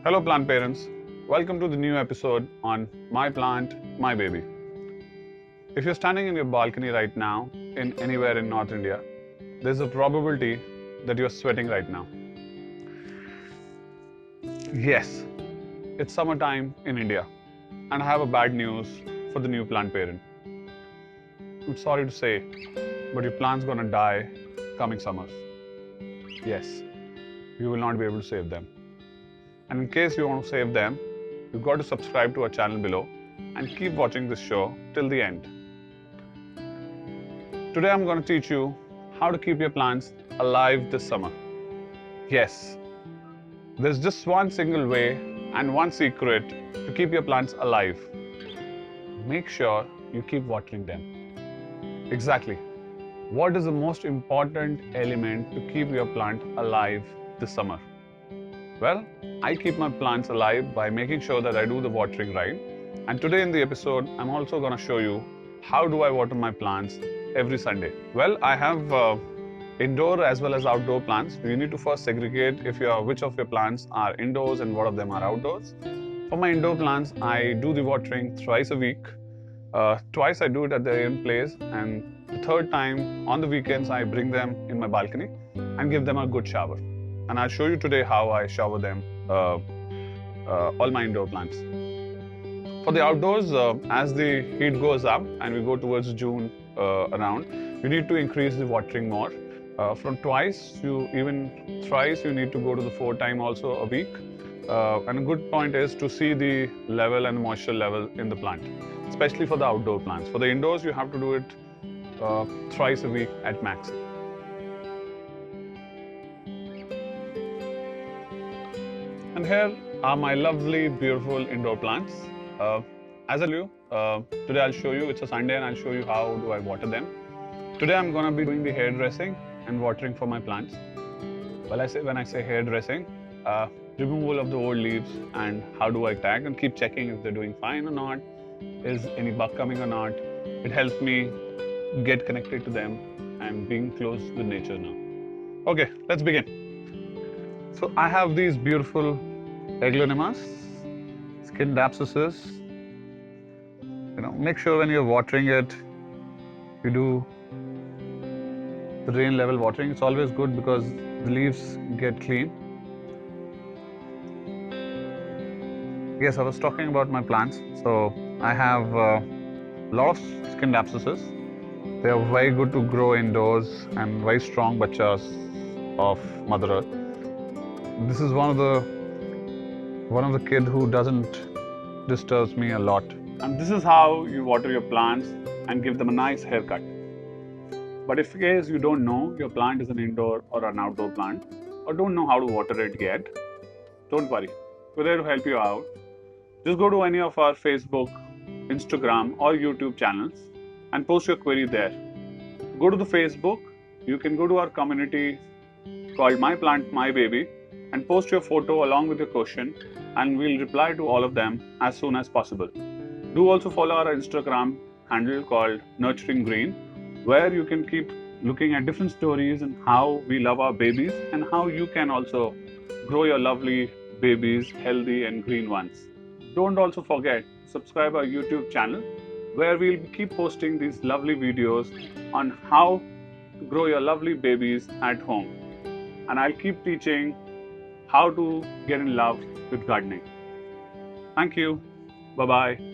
Hello plant parents, welcome to the new episode on My Plant, My Baby. If you're standing in your balcony right now, in anywhere in North India, there's a probability that you're sweating right now. Yes, it's summertime in India, and I have a bad news for the new plant parent. I'm sorry to say, but your plant's gonna die coming summer. Yes, you will not be able to save them. And in case you want to save them, you've got to subscribe to our channel below and keep watching this show till the end. Today I'm going to teach you how to keep your plants alive this summer. Yes, there's just one single way and one secret to keep your plants alive. Make sure you keep watering them. Exactly. What is the most important element to keep your plant alive this summer? Well, I keep my plants alive by making sure that I do the watering right. And today in the episode, I'm also going to show you how do I water my plants every Sunday. Well, I have indoor as well as outdoor plants. You need to first segregate which of your plants are indoors and what of them are outdoors. For my indoor plants, I do the watering thrice a week. Twice I do it at their own place, and the third time on the weekends I bring them in my balcony and give them a good shower. And I'll show you today how I shower them, all my indoor plants. For the outdoors, as the heat goes up and we go towards June around, you need to increase the watering more. From twice to even thrice, you need to go to the 4 times also a week. And a good point is to see the level and moisture level in the plant, especially for the outdoor plants. For the indoors, you have to do it thrice a week at max. And here are my lovely, beautiful indoor plants. As I told you, today I'll show you, it's a Sunday and I'll show you how do I water them. Today I'm going to be doing the hair dressing and watering for my plants. Well, when I say hair dressing, removal of the old leaves and how do I tag and keep checking if they're doing fine or not, is any bug coming or not. It helps me get connected to them and being close with nature now. Okay, let's begin. So I have these beautiful Aglaonemas, Scindapsuses. Make sure when you're watering it, you do the rain level watering. It's always good because the leaves get clean. Yes, I was talking about my plants. So I have a lot of Scindapsuses. They are very good to grow indoors and very strong bachas of Mother Earth. This is one of the kid who doesn't disturbs me a lot. And this is how you water your plants and give them a nice haircut. But if in case you don't know your plant is an indoor or an outdoor plant, or don't know how to water it yet, don't worry. We're there to help you out. Just go to any of our Facebook, Instagram or YouTube channels and post your query there. Go to the Facebook, you can go to our community called My Plant, My Baby and post your photo along with your question and we'll reply to all of them as soon as possible. Do also follow our Instagram handle called Nurturing Green, where you can keep looking at different stories and how we love our babies and how you can also grow your lovely babies, healthy and green ones. Don't also forget to subscribe our YouTube channel, where we'll keep posting these lovely videos on how to grow your lovely babies at home. And I'll keep teaching how to get in love with gardening. Thank you. Bye-bye.